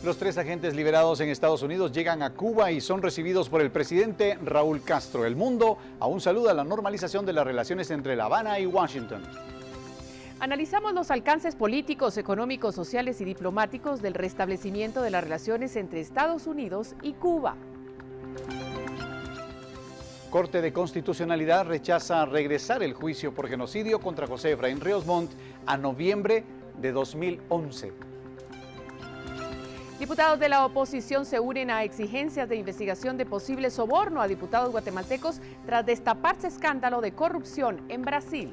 Los 3 agentes liberados en Estados Unidos llegan a Cuba y son recibidos por el presidente Raúl Castro. El mundo aún saluda la normalización de las relaciones entre La Habana y Washington. Analizamos los alcances políticos, económicos, sociales y diplomáticos del restablecimiento de las relaciones entre Estados Unidos y Cuba. Corte de Constitucionalidad rechaza regresar el juicio por genocidio contra José Efraín Ríos Montt a noviembre de 2011. Diputados de la oposición se unen a exigencias de investigación de posible soborno a diputados guatemaltecos tras destaparse escándalo de corrupción en Brasil.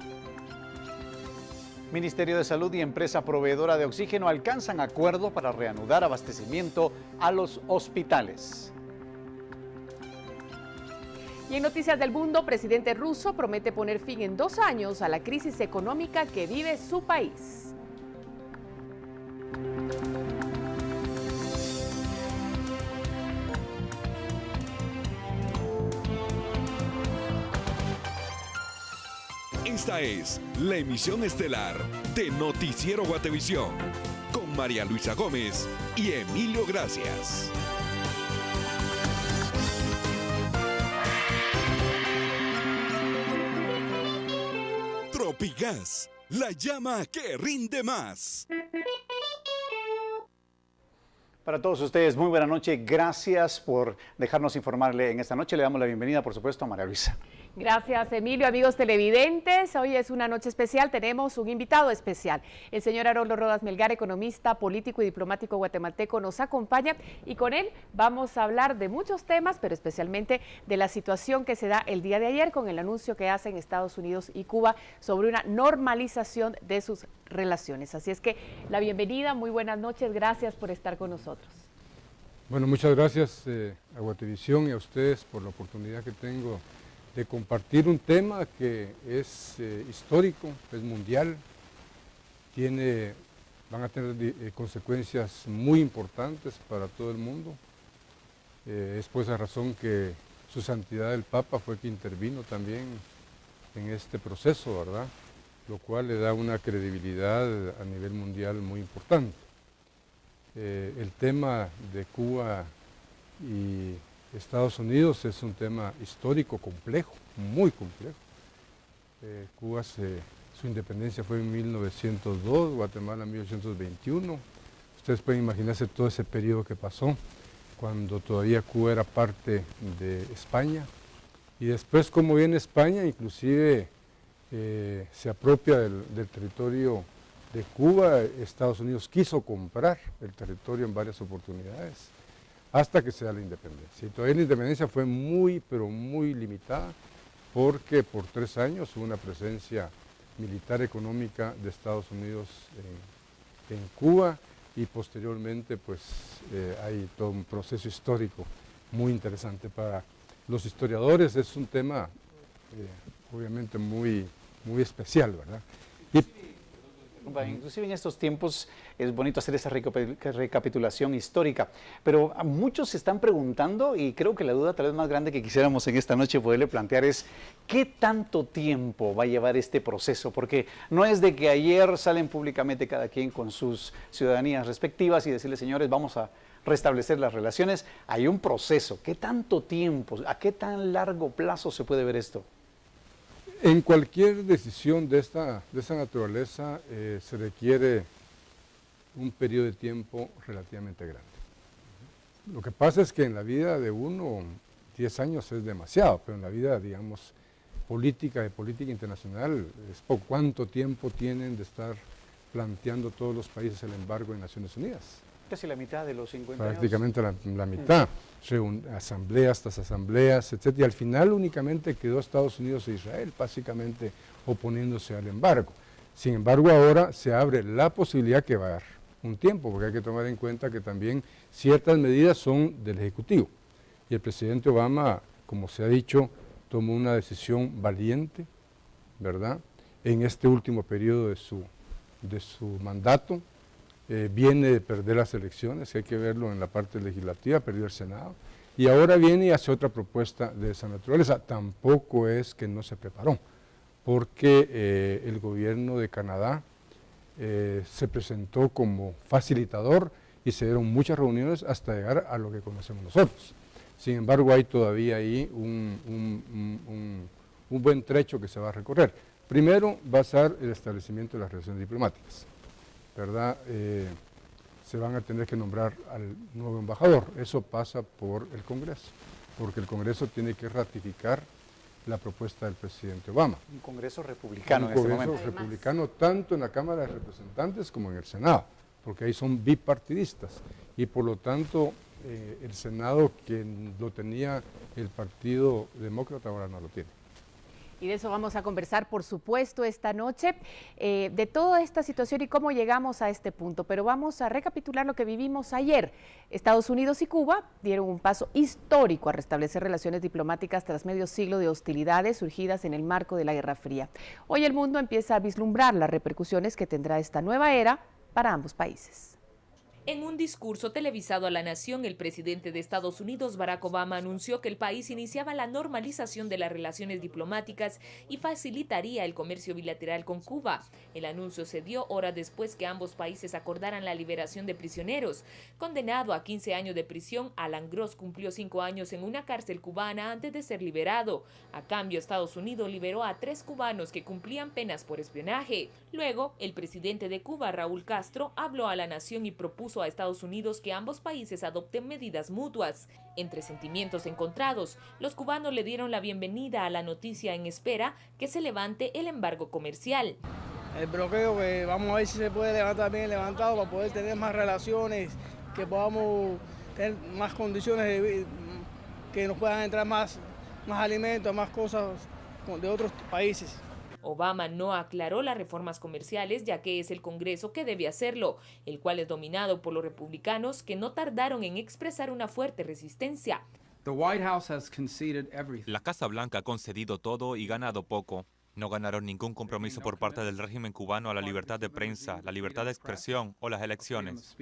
Ministerio de Salud y empresa proveedora de oxígeno alcanzan acuerdo para reanudar abastecimiento a los hospitales. Y en Noticias del Mundo, presidente ruso promete poner fin en 2 años a la crisis económica que vive su país. Esta es la emisión estelar de Noticiero Guatevisión, con María Luisa Gómez y Emilio Gracias. Tropigas, la llama que rinde más. Para todos ustedes, muy buena noche. Gracias por dejarnos informarle en esta noche. Le damos la bienvenida, por supuesto, a María Luisa. Gracias, Emilio. Amigos televidentes, hoy es una noche especial, tenemos un invitado especial. El señor Haroldo Rodas Melgar, economista, político y diplomático guatemalteco, nos acompaña y con él vamos a hablar de muchos temas, pero especialmente de la situación que se da el día de ayer con el anuncio que hacen Estados Unidos y Cuba sobre una normalización de sus relaciones. Así es que la bienvenida, muy buenas noches, gracias por estar con nosotros. Bueno, muchas gracias a Guatevisión y a ustedes por la oportunidad que tengo de compartir un tema que es histórico, es mundial, van a tener consecuencias muy importantes para todo el mundo. Es por esa razón que su santidad el Papa fue que intervino también en este proceso, ¿verdad? Lo cual le da una credibilidad a nivel mundial muy importante. El tema de Cuba y Estados Unidos es un tema histórico complejo, muy complejo. Cuba, su independencia fue en 1902, Guatemala en 1921. Ustedes pueden imaginarse todo ese periodo que pasó, cuando todavía Cuba era parte de España. Y después, como viene España, inclusive se apropia del territorio de Cuba. Estados Unidos quiso comprar el territorio en varias oportunidades, hasta que se da la independencia. Y todavía la independencia fue muy, pero muy limitada, porque por 3 años hubo una presencia militar económica de Estados Unidos en Cuba, y posteriormente pues hay todo un proceso histórico muy interesante para los historiadores. Es un tema obviamente muy especial, ¿verdad? Inclusive en estos tiempos es bonito hacer esa recapitulación histórica, pero muchos se están preguntando, y creo que la duda tal vez más grande que quisiéramos en esta noche poderle plantear es ¿qué tanto tiempo va a llevar este proceso? Porque no es de que ayer salen públicamente cada quien con sus ciudadanías respectivas y decirles, señores, vamos a restablecer las relaciones. Hay un proceso. ¿Qué tanto tiempo? ¿A qué tan largo plazo se puede ver esto? En cualquier decisión de esta naturaleza se requiere un periodo de tiempo relativamente grande. Lo que pasa es que en la vida de uno 10 años es demasiado, pero en la vida, digamos, de política internacional es poco. ¿Cuánto tiempo tienen de estar planteando todos los países el embargo en Naciones Unidas? Casi la mitad de los 50 Prácticamente la mitad. Asambleas tras asambleas, etc. Y al final únicamente quedó Estados Unidos e Israel, básicamente oponiéndose al embargo. Sin embargo, ahora se abre la posibilidad que va a dar un tiempo, porque hay que tomar en cuenta que también ciertas medidas son del Ejecutivo. Y el presidente Obama, como se ha dicho, tomó una decisión valiente, ¿verdad?, en este último periodo de su mandato. Viene de perder las elecciones, hay que verlo en la parte legislativa, perdió el Senado, y ahora viene y hace otra propuesta de esa naturaleza. Tampoco es que no se preparó, porque el gobierno de Canadá se presentó como facilitador y se dieron muchas reuniones hasta llegar a lo que conocemos nosotros. Sin embargo, hay todavía ahí un buen trecho que se va a recorrer. Primero va a ser el establecimiento de las relaciones diplomáticas, ¿verdad? Se van a tener que nombrar al nuevo embajador. Eso pasa por el Congreso, porque el Congreso tiene que ratificar la propuesta del presidente Obama. Un Congreso republicano un en este Congreso momento. republicano tanto en la Cámara de Representantes como en el Senado, porque ahí son bipartidistas y por lo tanto el Senado, quien lo tenía el Partido Demócrata, ahora no lo tiene. Y de eso vamos a conversar, por supuesto, esta noche, de toda esta situación y cómo llegamos a este punto. Pero vamos a recapitular lo que vivimos ayer. Estados Unidos y Cuba dieron un paso histórico a restablecer relaciones diplomáticas tras medio siglo de hostilidades surgidas en el marco de la Guerra Fría. Hoy el mundo empieza a vislumbrar las repercusiones que tendrá esta nueva era para ambos países. En un discurso televisado a la nación, el presidente de Estados Unidos, Barack Obama, anunció que el país iniciaba la normalización de las relaciones diplomáticas y facilitaría el comercio bilateral con Cuba. El anuncio se dio horas después que ambos países acordaran la liberación de prisioneros. Condenado a 15 años de prisión, Alan Gross cumplió 5 años en una cárcel cubana antes de ser liberado. A cambio, Estados Unidos liberó a 3 cubanos que cumplían penas por espionaje. Luego, el presidente de Cuba, Raúl Castro, habló a la nación y propuso a Estados Unidos que ambos países adopten medidas mutuas. Entre sentimientos encontrados, los cubanos le dieron la bienvenida a la noticia en espera que se levante el embargo comercial. El bloqueo que vamos a ver si se puede levantar bien levantado para poder tener más relaciones, que podamos tener más condiciones de vida, que nos puedan entrar más alimentos, más cosas de otros países. Obama no aclaró las reformas comerciales, ya que es el Congreso que debe hacerlo, el cual es dominado por los republicanos, que no tardaron en expresar una fuerte resistencia. La Casa Blanca ha concedido todo y ganado poco. No ganaron ningún compromiso por parte del régimen cubano a la libertad de prensa, la libertad de expresión o las elecciones.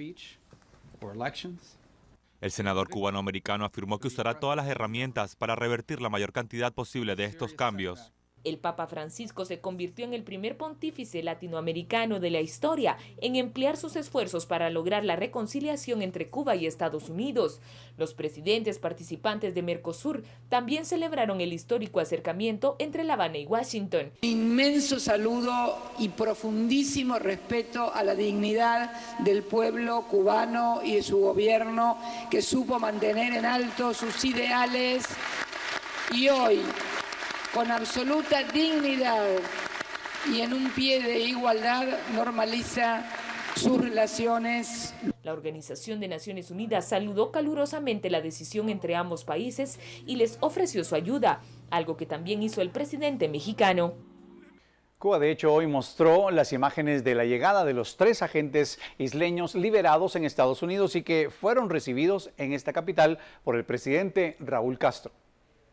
El senador cubano-americano afirmó que usará todas las herramientas para revertir la mayor cantidad posible de estos cambios. El Papa Francisco se convirtió en el primer pontífice latinoamericano de la historia en emplear sus esfuerzos para lograr la reconciliación entre Cuba y Estados Unidos. Los presidentes participantes de Mercosur también celebraron el histórico acercamiento entre La Habana y Washington. Inmenso saludo y profundísimo respeto a la dignidad del pueblo cubano y de su gobierno, que supo mantener en alto sus ideales y hoy, con absoluta dignidad y en un pie de igualdad, normaliza sus relaciones. La Organización de Naciones Unidas saludó calurosamente la decisión entre ambos países y les ofreció su ayuda, algo que también hizo el presidente mexicano. Cuba, de hecho, hoy mostró las imágenes de la llegada de los 3 agentes isleños liberados en Estados Unidos y que fueron recibidos en esta capital por el presidente Raúl Castro.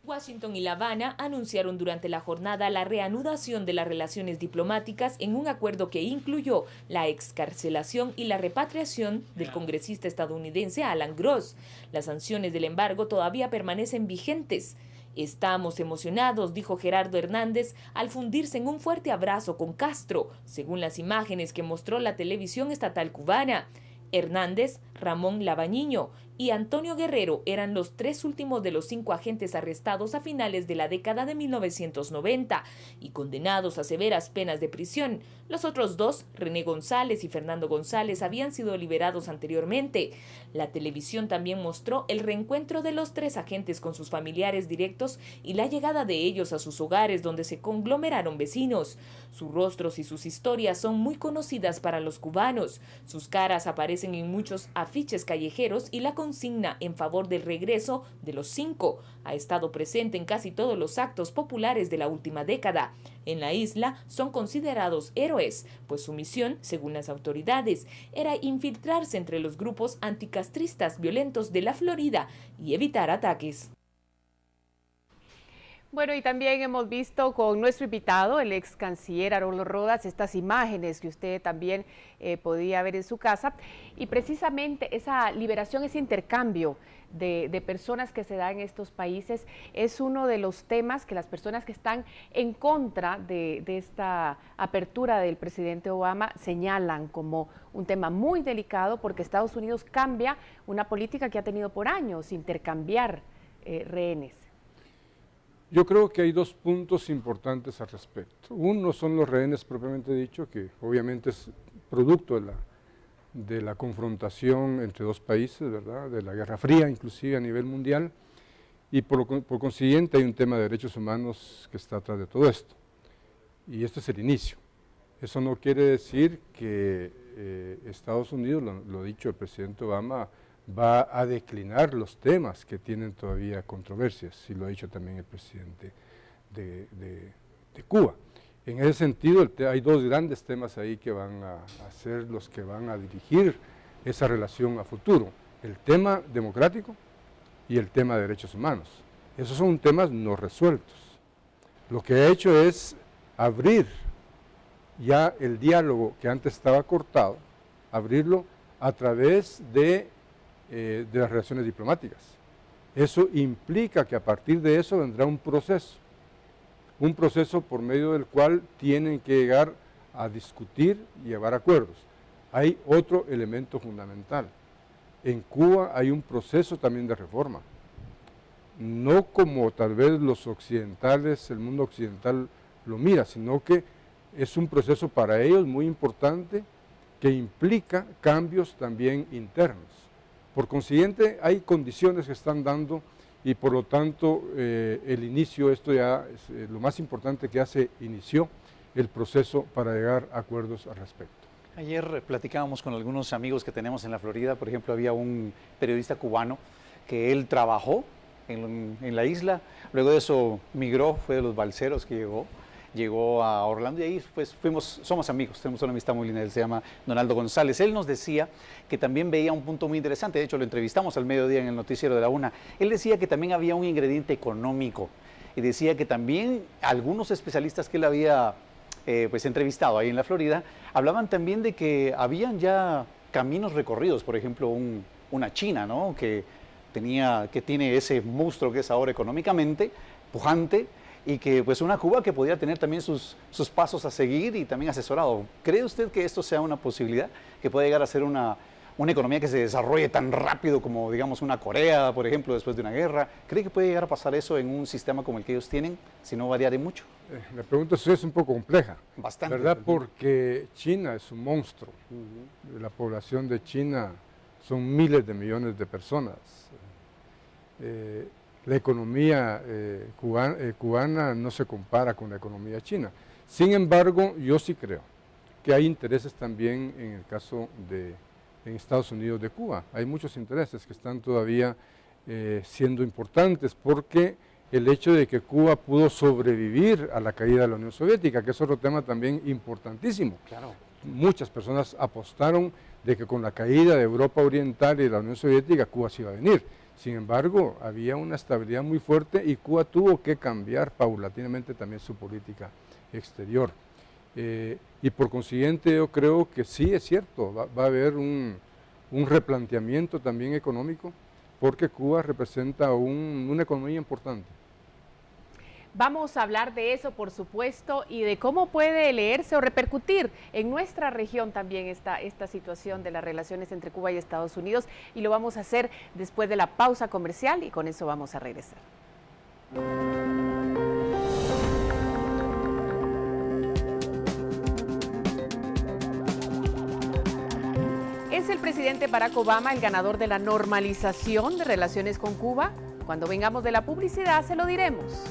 Washington y La Habana anunciaron durante la jornada la reanudación de las relaciones diplomáticas en un acuerdo que incluyó la excarcelación y la repatriación del congresista estadounidense Alan Gross. Las sanciones del embargo todavía permanecen vigentes. Estamos emocionados, dijo Gerardo Hernández al fundirse en un fuerte abrazo con Castro, según las imágenes que mostró la televisión estatal cubana. Hernández, Ramón Labañiño y Antonio Guerrero eran los 3 últimos de los 5 agentes arrestados a finales de la década de 1990 y condenados a severas penas de prisión. Los otros 2, René González y Fernando González, habían sido liberados anteriormente. La televisión también mostró el reencuentro de los 3 agentes con sus familiares directos y la llegada de ellos a sus hogares, donde se conglomeraron vecinos. Sus rostros y sus historias son muy conocidas para los cubanos. Sus caras aparecen en muchos afiches callejeros y la consigna en favor del regreso de los 5 ha estado presente en casi todos los actos populares de la última década. En la isla son considerados héroes, pues su misión, según las autoridades, era infiltrarse entre los grupos anticastristas violentos de la Florida y evitar ataques. Bueno, y también hemos visto con nuestro invitado, el ex canciller Haroldo Rodas, estas imágenes que usted también podía ver en su casa, y precisamente esa liberación, ese intercambio de personas que se da en estos países es uno de los temas que las personas que están en contra de esta apertura del presidente Obama señalan como un tema muy delicado, porque Estados Unidos cambia una política que ha tenido por años, intercambiar rehenes. Yo creo que hay dos puntos importantes al respecto. Uno son los rehenes propiamente dicho, que obviamente es producto de la confrontación entre dos países, ¿verdad? De la Guerra Fría, inclusive a nivel mundial, y por consiguiente hay un tema de derechos humanos que está atrás de todo esto. Y esto es el inicio. Eso no quiere decir que Estados Unidos, lo ha dicho el presidente Obama, va a declinar los temas que tienen todavía controversias, y lo ha dicho también el presidente de Cuba. En ese sentido, hay dos grandes temas ahí que van a ser los que van a dirigir esa relación a futuro: el tema democrático y el tema de derechos humanos. Esos son temas no resueltos. Lo que ha hecho es abrir ya el diálogo que antes estaba cortado, abrirlo a través de las relaciones diplomáticas. Eso implica que a partir de eso vendrá un proceso por medio del cual tienen que llegar a discutir y llevar acuerdos. Hay otro elemento fundamental. En Cuba hay un proceso también de reforma, no como tal vez los occidentales, el mundo occidental lo mira, sino que es un proceso para ellos muy importante que implica cambios también internos. Por consiguiente, hay condiciones que están dando y por lo tanto el inicio, esto ya es lo más importante que hace, inició el proceso para llegar a acuerdos al respecto. Ayer platicábamos con algunos amigos que tenemos en la Florida. Por ejemplo, había un periodista cubano que él trabajó en la isla, luego de eso migró, fue de los balseros que llegó a Orlando y ahí pues somos amigos, tenemos una amistad muy linda. Él se llama Donaldo González. Él nos decía que también veía un punto muy interesante, de hecho lo entrevistamos al mediodía en el noticiero de la Una. Él decía que también había un ingrediente económico y decía que también algunos especialistas que él había pues entrevistado ahí en la Florida hablaban también de que habían ya caminos recorridos, por ejemplo una China, ¿no? que tiene ese monstruo que es ahora económicamente pujante, y que pues una Cuba que podría tener también sus pasos a seguir y también asesorado. ¿Cree usted que esto sea una posibilidad, que pueda llegar a ser una economía que se desarrolle tan rápido como, digamos, una Corea, por ejemplo, después de una guerra? ¿Cree que puede llegar a pasar eso en un sistema como el que ellos tienen, si no variare mucho? La pregunta es un poco compleja, bastante, ¿verdad? Porque China es un monstruo. La población de China son miles de millones de personas. La economía cubana no se compara con la economía china. Sin embargo, yo sí creo que hay intereses también en el caso en Estados Unidos de Cuba. Hay muchos intereses que están todavía siendo importantes, porque el hecho de que Cuba pudo sobrevivir a la caída de la Unión Soviética, que es otro tema también importantísimo. Claro. Muchas personas apostaron de que con la caída de Europa Oriental y de la Unión Soviética, Cuba se iba a venir. Sin embargo, había una estabilidad muy fuerte y Cuba tuvo que cambiar paulatinamente también su política exterior. Y por consiguiente yo creo que sí es cierto, va a haber un replanteamiento también económico, porque Cuba representa una economía importante. Vamos a hablar de eso, por supuesto, y de cómo puede leerse o repercutir en nuestra región también esta situación de las relaciones entre Cuba y Estados Unidos, y lo vamos a hacer después de la pausa comercial, y con eso vamos a regresar. ¿Es el presidente Barack Obama el ganador de la normalización de relaciones con Cuba? Cuando vengamos de la publicidad se lo diremos.